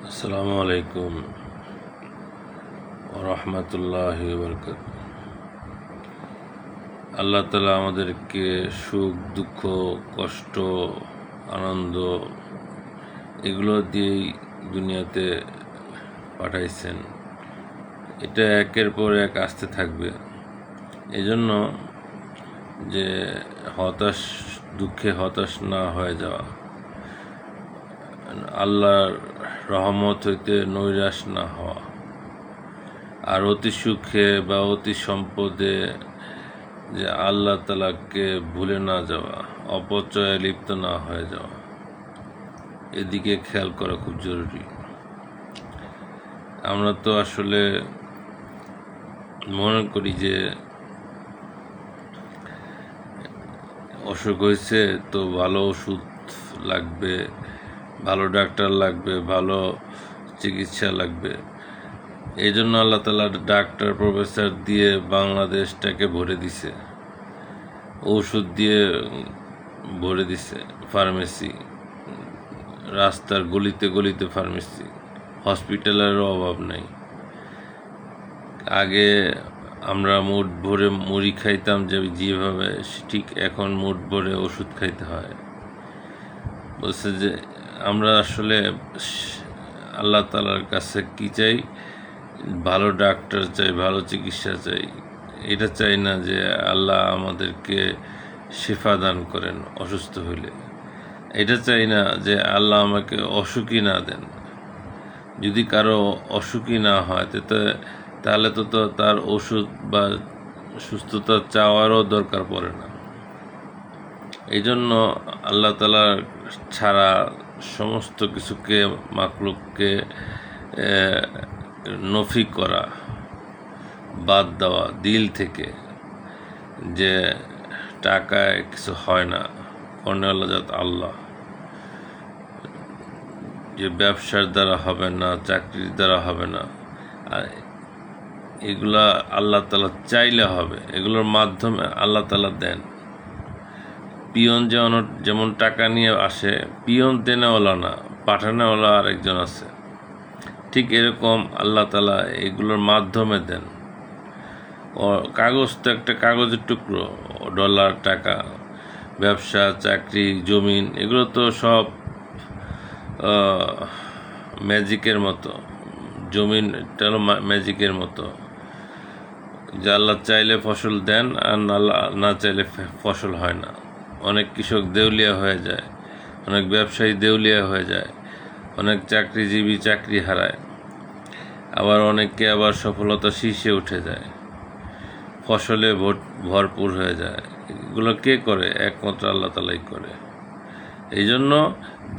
আসসালামু আলাইকুম রহমতুল্লাহি বরকাত। আল্লাহ তাআলা আমাদেরকে সুখ দুঃখ কষ্ট আনন্দ এগুলো দিয়েই দুনিয়াতে পাঠাইছেন। এটা একের পর এক আসতে থাকবে। এজন্য যে দুঃখে হতাশ না হয়ে যাওয়া, আল্লাহর রহমত হইতে নৈরাশ না হওয়া, আর অতি সুখে বা অতি সম্পদে যে আল্লাহ তাআলাকে ভুলে না যাওয়া, অপচয়ে লিপ্ত না হয়ে যাওয়া, এদিকে খেয়াল করা খুব জরুরি। আমরা তো আসলে মনে করি যে অসুখ হয়েছে তো ভালো ওষুধ লাগবে, ভালো ডাক্তার লাগবে, ভালো চিকিৎসা লাগবে। এই জন্য আল্লাহ তাআলা ডাক্তার প্রফেসর দিয়ে বাংলাদেশটাকে ভরে দিছে, ঔষধ দিয়ে ভরে দিছে। ফার্মেসি, রাস্তার গলিতে গলিতে ফার্মেসি, হসপিটালেরও অভাব নাই। আগে আমরা মুঠ ভরে মুড়ি খাইতাম যেভাবে, ঠিক এখন মুঠ ভরে ওষুধ খাইতে হয়। বলছে যে আমরা আসলে আল্লাহ তাআলার কাছে কি চাই? ভালো ডাক্তার চাই, ভালো চিকিৎসা চাই। এটা চাই না যে আল্লাহ আমাদেরকে শিফা দান করেন অসুস্থ হইলে। এটা চাই না যে আল্লাহ আমাকে অসুখী না দেন। যদি কারো অসুখী না হয় তাহলে তো তার ওষুধ বা সুস্থতা চাওয়ারও দরকার পড়ে না। এই জন্য আল্লাহ তাআলা ছাড়া সমস্ত কিছুকে, মাখলুককে নফি করা, বাদ দেওয়া দিল থেকে, যে টাকায় কিছু হয় না, কর্নেওয়ালা জাত আল্লাহ, যে ব্যবসার দ্বারা হবে না, চাকরির দ্বারা হবে না, এগুলা আল্লাহ তাআলা চাইলে হবে। এগুলোর মাধ্যমে আল্লাহ তাআলা দেন। পিয়ন যেমন টাকা নিয়ে আসে, পিয়ন দেনেওয়ালা না, পাঠানেওয়ালা আরেকজন আছে। ঠিক এরকম আল্লাহ তাআলা এগুলোর মাধ্যমে দেন। কাগজ তো একটা কাগজের টুকরো, ডলার, টাকা, ব্যবসা, চাকরি, জমিন, এগুলো তো সব ম্যাজিকের মতো। জমিনটা হলো ম্যাজিকের মতো, যে আল্লাহ চাইলে ফসল দেন আর না চাইলে ফসল হয় না। অনেক কৃষক দেউলিয়া হয়ে যায়, অনেক ব্যবসায়ী দেউলিয়া হয়ে যায়, অনেক চাকরিজীবী চাকরি হারায়, আবার অনেককে আবার সফলতা শীর্ষে উঠে যায়, ফসলে ভরপুর হয়ে যায়। এগুলো কে করে? একমাত্র আল্লাহ তাআলাই করে। এই জন্য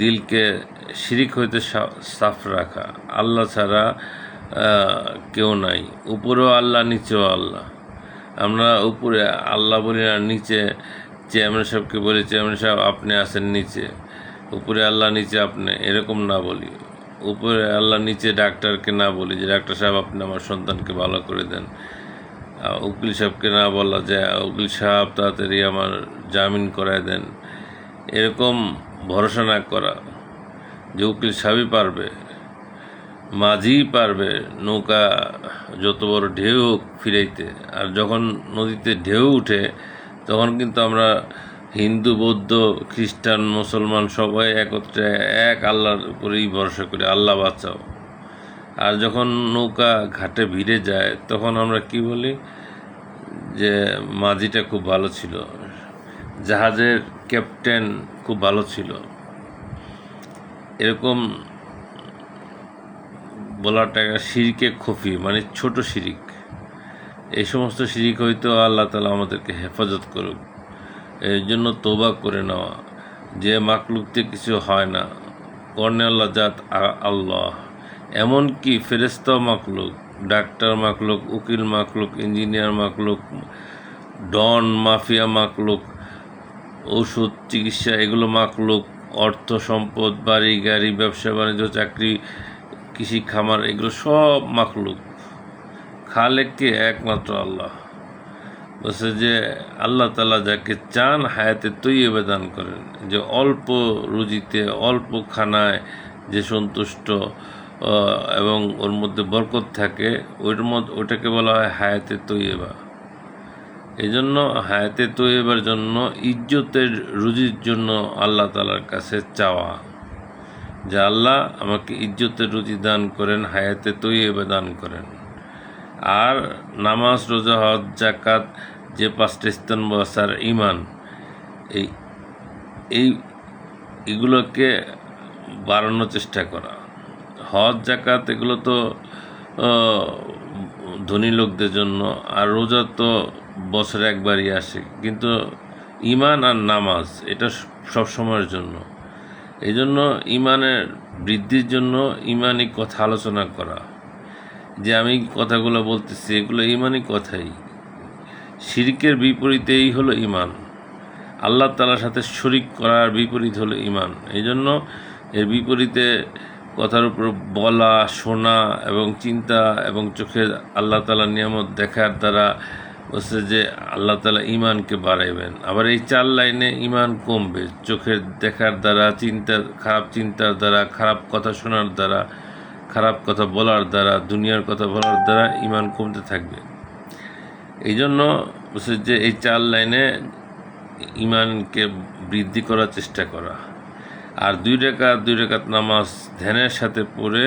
দিলকে শিরিক হইতে সাফ রাখা। আল্লাহ ছাড়া কেউ নাই। উপরেও আল্লাহ, নিচেও আল্লাহ। আমরা উপরে আল্লাহ বলি না, নিচে চেয়ারম্যান সাহেবকে বলি চেয়ারম্যান সাহেব আপনি আছেন নিচে, উপরে আল্লাহ নিচে আপনি, এরকম না বলি। উপরে আল্লাহ, নিচে ডাক্তারকে না বলি যে ডাক্তার সাহেব আপনি আমার সন্তানকে ভালো করে দেন। উকিল সাহেবকে না বলা যে উকিল সাহেব তাড়াতাড়ি আমার জামিন করায় দেন। এরকম ভরসা না করা যে উকিল সাহেবই পারবে, মাঝিই পারবে নৌকা যত বড় ঢেউ হোক ফিরাইতে। আর যখন নদীতে ঢেউ উঠে তখন কিন্তু আমরা হিন্দু, বৌদ্ধ, খ্রিস্টান, মুসলমান সবাই একত্রে এক আল্লাহর উপরেই ভরসা করি, আল্লাহ বাঁচাও। আর যখন নৌকা ঘাটে ভিড়ে যায় তখন আমরা কি বলি? যে মাঝিটা খুব ভালো ছিল, জাহাজের ক্যাপ্টেন খুব ভালো ছিল। এরকম বলাটা শিরকে খফি, মানে ছোট শিরিক। এই সমস্ত শিরিক হয়তো আল্লাহ তাআলা আমাদেরকে হেফাজত করুক। এই জন্য তওবা করে নেওয়া, যে মাকলুকতে কিছু হয় না, কর্নেওয়ালা জাত আল্লাহ। এমনকি ফেরেশতা মাকলুক, ডাক্তার মাকলুক, উকিল মাকলুক, ইঞ্জিনিয়ার মাকলুক, ডন মাফিয়া মাকলুক, ওষুধ চিকিৎসা এগুলো মাকলুক, অর্থ সম্পদ, বাড়ি গাড়ি, ব্যবসা বাণিজ্য, চাকরি, কৃষি খামার, এগুলো সব মাকলুক। খালেককে একমাত্র আল্লাহ। বলছে যে আল্লাহ তাআলা যাকে চান হায়াতে তৈয়বা দান করেন, যে অল্প রুজিতে, অল্প খানায় যে সন্তুষ্ট, এবং ওর মধ্যে বরকত থাকে, ওটাকে বলা হয় হায়াতে তৈয়বা। এই জন্য হায়াতে তৈয়বার জন্য ইজ্জতের রুজির জন্য আল্লাহ তাআলার কাছে চাওয়া যে আল্লাহ আমাকে ইজ্জতের রুজি দান করেন, হায়াতে তৈয়বা দান করেন। আর নামাজ, রোজা, হজ, যাকাত, যে 5টা স্তম্ভ আছে, আর ঈমান, এই এই এগুলোকে বাড়ানোর চেষ্টা করা। হজ, যাকাত এগুলো তো ধনী লোকদের জন্য, আর রোজা তো বছরে একবারই আসে, কিন্তু ঈমান আর নামাজ এটা সব সময়ের জন্য। এই জন্য ঈমানের বৃদ্ধির জন্য ঈমানি কথা আলোচনা করা, যে আমি কথাগুলো বলতেছি এগুলো ঈমানি কথাই। শিরকের বিপরীতেই হলো ঈমান, আল্লাহ তাআলার সাথে শরিক করার বিপরীত হলো ঈমান। এই জন্য এর বিপরীতে কথার উপর বলা, শোনা এবং চিন্তা এবং চোখের আল্লাহ তাআলার নিয়ামত দেখার দ্বারা বলছে যে আল্লাহ তাআলা ঈমানকে বাড়াইবেন। আবার এই 4 লাইনে ঈমান কমবে, চোখের দেখার দ্বারা, খারাপ চিন্তার দ্বারা, খারাপ কথা শোনার দ্বারা, খারাপ কথা বলার দ্বারা, দুনিয়ার কথা বলার দ্বারা ঈমান কমতে থাকবে। এই জন্য বলছে যে এই 4 লাইনে ঈমানকে বৃদ্ধি করার চেষ্টা করা। আর 2 রাকাত নামাজ ধ্যানের সাথে পড়ে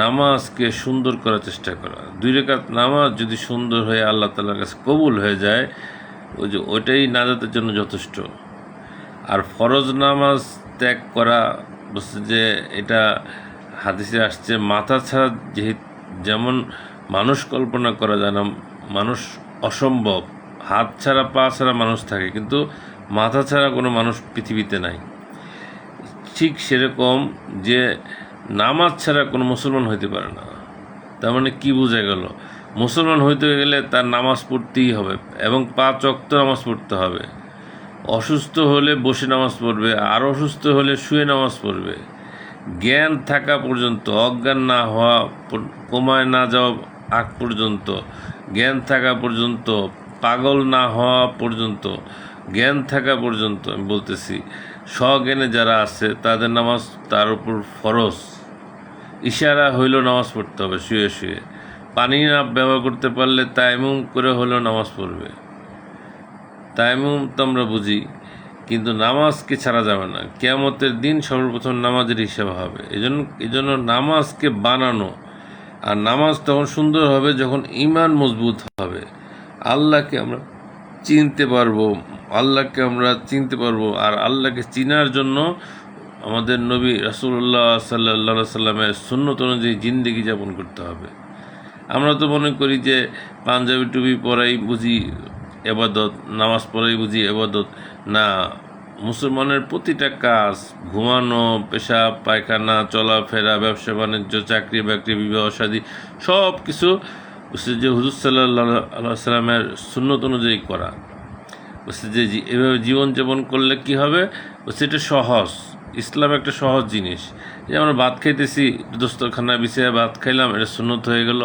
নামাজকে সুন্দর করার চেষ্টা করা। 2 রাকাত নামাজ যদি সুন্দর হয়ে আল্লাহ তাআলার কাছে কবুল হয়ে যায়, ওইটাই নাজাতের জন্য যথেষ্ট। আর ফরজ নামাজ ত্যাগ করা বলছে যে এটা হাদিসে আসছে, মাথা ছাড়া যেমন মানুষ কল্পনা করা যায় না, মানুষ অসম্ভব, হাত ছাড়া পা ছাড়া মানুষ থাকে, কিন্তু মাথা ছাড়া কোনো মানুষ পৃথিবীতে নাই। ঠিক সেরকম যে নামাজ ছাড়া কোনো মুসলমান হইতে পারে না। তার মানে কি বোঝা গেল? মুসলমান হইতে গেলে তার নামাজ পড়তেই হবে এবং 5 ওয়াক্ত নামাজ পড়তে হবে। অসুস্থ হলে বসে নামাজ পড়বে, আর অসুস্থ হলে শুয়ে নামাজ পড়বে। জ্ঞান থাকা পর্যন্ত, অজ্ঞান না হওয়া, কোমায় না যাওয়া আগ পর্যন্ত, জ্ঞান থাকা পর্যন্ত, পাগল না হওয়া পর্যন্ত, জ্ঞান থাকা পর্যন্ত আমি বলতেছি, স্বজ্ঞানে যারা আছে তাদের নামাজ তার উপর ফরজ। ইশারা হইলেও নামাজ পড়তে হবে শুয়ে শুয়ে। পানি না ব্যবহার করতে পারলে তায়াম্মুম করে হলেও নামাজ পড়বে। তায়াম্মুম তো আমরা বুঝি, কিন্তু নামাজকে ছাড়া যাবে না। কিয়ামতের দিন সর্বপ্রথম নামাজের হিসাব হবে। এই জন্য নামাজকে বানানো, আর নামাজ তখন সুন্দর হবে যখন ঈমান মজবুত হবে। আল্লাহকে আমরা চিনতে পারবো, আর আল্লাহকে চিনার জন্য আমাদের নবী রাসূলুল্লাহ সাল্লাল্লাহু আলাইহি সাল্লামের সুন্নত অনুযায়ী জিন্দেগি যাপন করতে হবে। আমরা তো মনে করি যে পাঞ্জাবি টুপি পরাই বুঝি এবাদত, নামাজ পড়াই বুঝি এবাদত। না, মুসলমানের প্রতিটা কাজ, ঘুমানো, পেশাব পায়খানা, চলাফেরা, ব্যবসা বাণিজ্য, চাকরি বাকরি, বিবাহ শাদী, সব কিছু যে হুজুর সাল্লাল্লাহু আলাইহি সাল্লামের সুন্নত অনুযায়ী করা। যে এভাবে জীবনযাপন করলে কি হবে, সেটা সহজ। ইসলাম একটা সহজ জিনিস। যে আমরা ভাত খাইতেছি, দস্তরখানায় বিছিয়ে ভাত খাইলাম, এটা সুন্নত হয়ে গেল।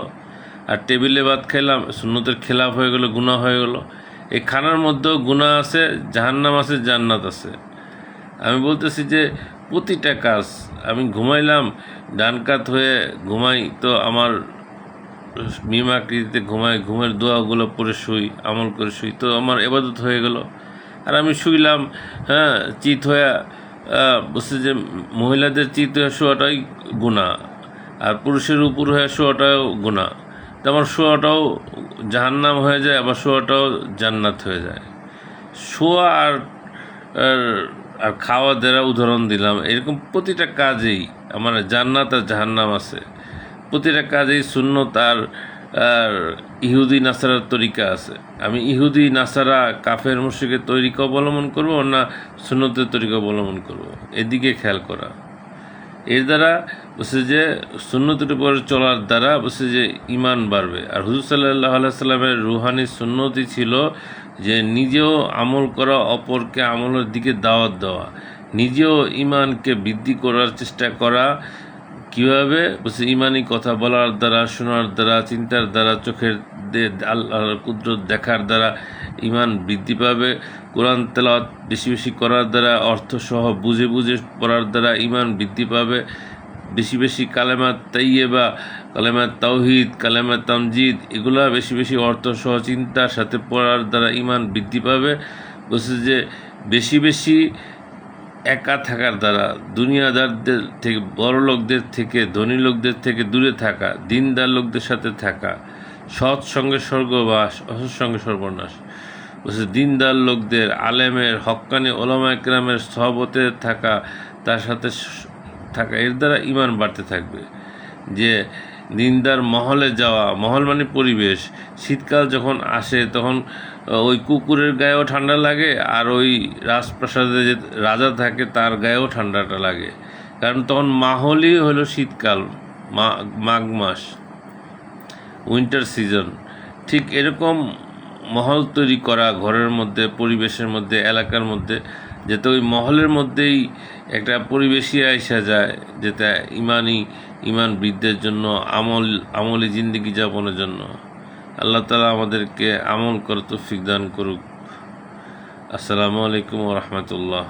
আর টেবিলে ভাত খাইলাম, সুন্নতের খেলাফ হয়ে গেল, গুনাহ হয়ে গেল। এই খানার মধ্যেও গুনাহ আছে, জাহান্নাম আছে, জান্নাত আছে। আমি বলতেছি যে প্রতিটা কাজ, আমি ঘুমাইলাম, ডান কাত হয়ে ঘুমাই, তো আমার মিম আকৃতিতে ঘুমাই, ঘুমের দোয়াগুলো পড়ে শুই, আমল করে শুই, তো আমার ইবাদত হয়ে গেল। আর আমি শুইলাম, চিত হয়ে, বলছে যে মহিলাদের চিত হয়ে শোয়াটাই গুনাহ, আর পুরুষের উপর হয়ে শোয়াটাও গুনাহ। তো আমার শোয়াটাও জাহান্নাম হয়ে যায়, আবার শোয়াটাও জান্নাত হয়ে যায়। শোয়া আর খাওয়া দেওয়া উদাহরণ দিলাম। এরকম প্রতিটা কাজেই আমার জান্নাত আর জাহান্নাম আছে। প্রতিটা কাজেই সুন্নত আর ইহুদি নাসারার তরিকা আছে। আমি ইহুদি নাসারা কাফের মুশরিকের তরিকা অবলম্বন করব না সুন্নতের তরিকা অবলম্বন করব, এদিকে খেয়াল করা। এর দ্বারা বলছে যে সুন্নতের উপর চলার দ্বারা বলছে যে ঈমান বাড়বে। আর হুজুর সাল্লাল্লাহু আলাইহি সাল্লামের রুহানি সুন্নতি ছিল যে নিজেও আমল করা, অপরকে আমলের দিকে দাওয়াত দেওয়া, নিজেও ঈমানকে বৃদ্ধি করার চেষ্টা করা। কীভাবে বলছে? ঈমানি কথা বলার দ্বারা, শোনার দ্বারা, চিন্তার দ্বারা, চোখের আল্লাহর কুদরত দেখার দ্বারা ঈমান বৃদ্ধি পাবে। কোরআন তেলাওয়াত বেশি বেশি করার দ্বারা, অর্থসহ বুঝে বুঝে পড়ার দ্বারা ঈমান বৃদ্ধি পাবে। বেশি বেশি কালেমা তাইয়্যেবা, কালেমা তাওহীদ, কালেমা তামজিদ এগুলা বেশি বেশি অর্থ সহ চিন্তার সাথে পড়ার দ্বারা ঈমান বৃদ্ধি পাবে। বলছে যে বেশি বেশি একা থাকার দ্বারা দুনিয়াদারদের থেকে, বড় লোকদের থেকে, ধনী লোকদের থেকে দূরে থাকা, দিনদার লোকদের সাথে থাকা, সৎ সঙ্গে স্বর্গবাস, অসৎ সঙ্গে সর্বনাশ। বলছে দিনদার লোকদের, আলেমের, হক্কানি ওলামা একরামের সহবতে থাকা, তার সাথে থাকা, এর দ্বারা ঈমান বাড়তে থাকবে। যে দিনদার মহলে যাওয়া, মহল মানে পরিবেশ, শীতকাল যখন আসে তখন ওই কুকুরের গায়েও ঠান্ডা লাগে, আর ওই রাজপ্রাসাদে যে রাজা থাকে তার গায়েও ঠান্ডাটা লাগে, কারণ তখন মাহলই হলো শীতকাল, মাঘ মাস, উইন্টার সিজন। ঠিক এরকম মহল তৈরি করা ঘরের মধ্যে, পরিবেশের মধ্যে, এলাকার মধ্যে, যাতে ওই মহলের মধ্যেই একটা পরিবেশই আইসা যায়, যেটা ঈমান বৃদ্ধির জন্য, আমলি জিন্দেগি যাপনের জন্য। আল্লাহ তাআলা আমাদেরকে আমল করার তৌফিক দান করুক। আসসালামু আলাইকুম ওয়া রাহমাতুল্লাহ।